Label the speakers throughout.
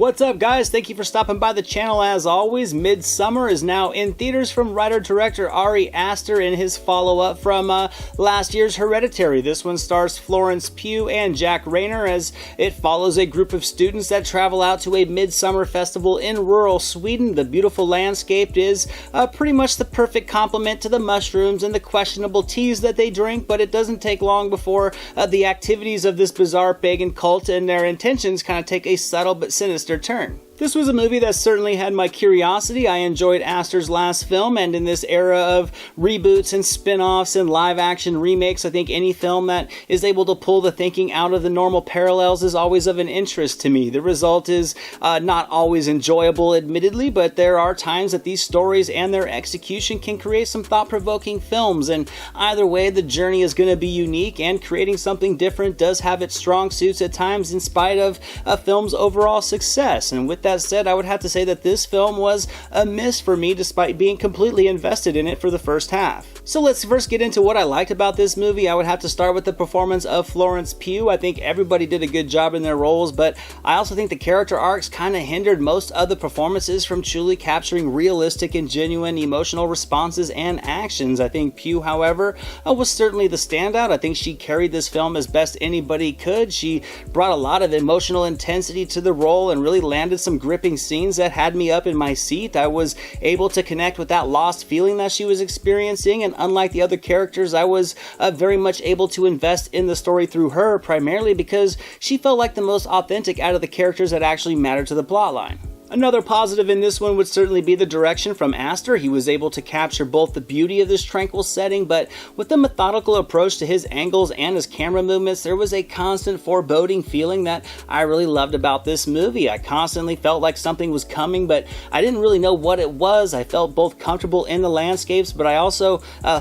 Speaker 1: What's up, guys? Thank you for stopping by the channel as always. Midsommar is now in theaters from writer-director Ari Aster in his follow-up from last year's Hereditary. This one stars Florence Pugh and Jack Reynor as it follows a group of students that travel out to a midsummer festival in rural Sweden. The beautiful landscape is pretty much the perfect complement to the mushrooms and the questionable teas that they drink, but it doesn't take long before the activities of this bizarre pagan cult and their intentions kind of take a subtle but sinister turn. This was a movie that certainly had my curiosity. I enjoyed Aster's last film, and in this era of reboots and spin-offs and live-action remakes, I think any film that is able to pull the thinking out of the normal parallels is always of an interest to me. The result is not always enjoyable, admittedly, but there are times that these stories and their execution can create some thought-provoking films, and either way, the journey is going to be unique, and creating something different does have its strong suits at times in spite of a film's overall success. And with that said, I would have to say that this film was a miss for me despite being completely invested in it for the first half. So let's first get into what I liked about this movie. I would have to start with the performance of Florence Pugh. I think everybody did a good job in their roles, but I also think the character arcs kind of hindered most of the performances from truly capturing realistic and genuine emotional responses and actions. I think Pugh, however, was certainly the standout. I think she carried this film as best anybody could. She brought a lot of emotional intensity to the role and really landed some gripping scenes that had me up in my seat. I was able to connect with that lost feeling that she was experiencing, and unlike the other characters, I was very much able to invest in the story through her, primarily because she felt like the most authentic out of the characters that actually mattered to the plotline. Another positive in this one would certainly be the direction from Aster. He was able to capture both the beauty of this tranquil setting, but with a methodical approach to his angles and his camera movements, there was a constant foreboding feeling that I really loved about this movie. I constantly felt like something was coming, but I didn't really know what it was. I felt both comfortable in the landscapes, but I also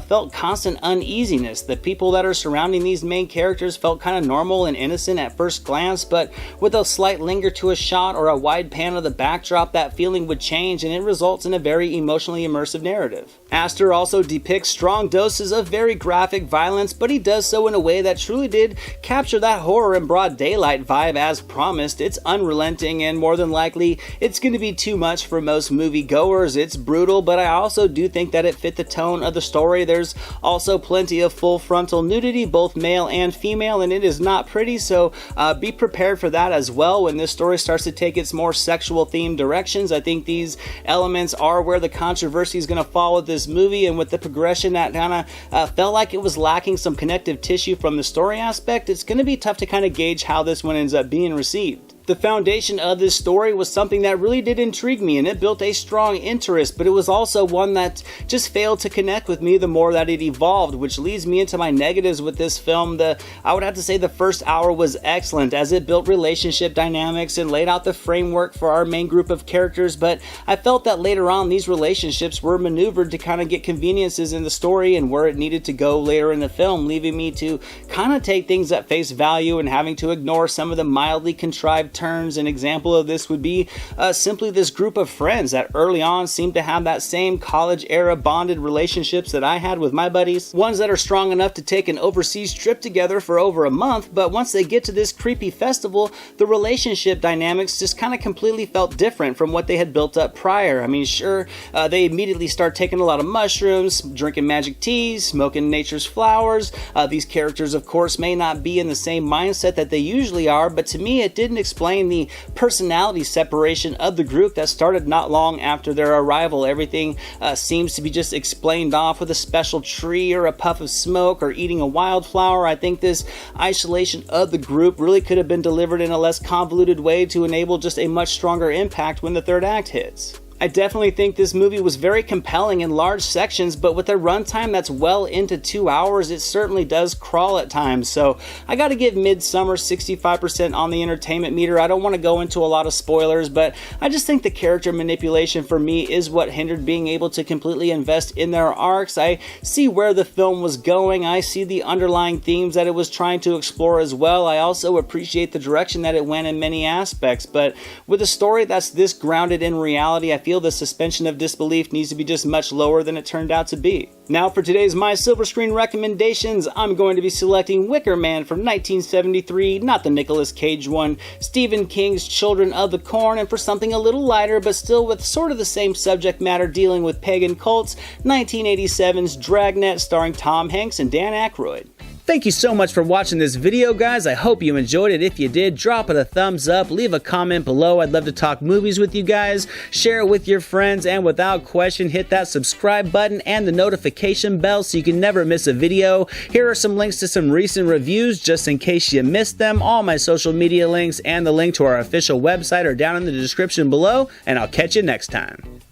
Speaker 1: felt constant uneasiness. The people that are surrounding these main characters felt kind of normal and innocent at first glance, but with a slight linger to a shot or a wide pan of the backdrop, that feeling would change, and it results in a very emotionally immersive narrative. Aster also depicts strong doses of very graphic violence, but he does so in a way that truly did capture that horror in broad daylight vibe as promised. It's unrelenting, and more than likely, it's going to be too much for most moviegoers. It's brutal, but I also do think that it fit the tone of the story. There's also plenty of full frontal nudity, both male and female, and it is not pretty, so be prepared for that as well when this story starts to take its more sexual theme directions. I think these elements are where the controversy is going to fall with this movie, and with the progression that kind of felt like it was lacking some connective tissue from the story aspect, it's going to be tough to kind of gauge how this one ends up being received. The foundation of this story was something that really did intrigue me, and it built a strong interest, but it was also one that just failed to connect with me the more that it evolved, which leads me into my negatives with this film. I would have to say the first hour was excellent as it built relationship dynamics and laid out the framework for our main group of characters, but I felt that later on these relationships were maneuvered to kind of get conveniences in the story and where it needed to go later in the film, leaving me to kind of take things at face value and having to ignore some of the mildly contrived turns. An example of this would be simply this group of friends that early on seemed to have that same college era bonded relationships that I had with my buddies, ones that are strong enough to take an overseas trip together for over a month, but once they get to this creepy festival, the relationship dynamics just kind of completely felt different from what they had built up prior. I mean, sure, they immediately start taking a lot of mushrooms, drinking magic teas, smoking nature's flowers. These characters, of course, may not be in the same mindset that they usually are, but to me it didn't explain the personality separation of the group that started not long after their arrival. Everything seems to be just explained off with a special tree or a puff of smoke or eating a wildflower. I think this isolation of the group really could have been delivered in a less convoluted way to enable just a much stronger impact when the third act hits. I definitely think this movie was very compelling in large sections, but with a runtime that's well into 2 hours, it certainly does crawl at times. So I gotta give Midsommar 65% on the entertainment meter. I don't want to go into a lot of spoilers, but I just think the character manipulation for me is what hindered being able to completely invest in their arcs. I see where the film was going. I see the underlying themes that it was trying to explore as well. I also appreciate the direction that it went in many aspects, but with a story that's this grounded in reality, I feel feel the suspension of disbelief needs to be just much lower than it turned out to be. Now for today's My Silver Screen recommendations, I'm going to be selecting Wicker Man from 1973, not the Nicolas Cage one, Stephen King's Children of the Corn, and for something a little lighter but still with sort of the same subject matter dealing with pagan cults, 1987's Dragnet starring Tom Hanks and Dan Aykroyd. Thank you so much for watching this video, guys. I hope you enjoyed it. If you did, drop it a thumbs up, leave a comment below. I'd love to talk movies with you guys. Share it with your friends, and without question, hit that subscribe button and the notification bell so you can never miss a video. Here are some links to some recent reviews just in case you missed them. All my social media links and the link to our official website are down in the description below, and I'll catch you next time.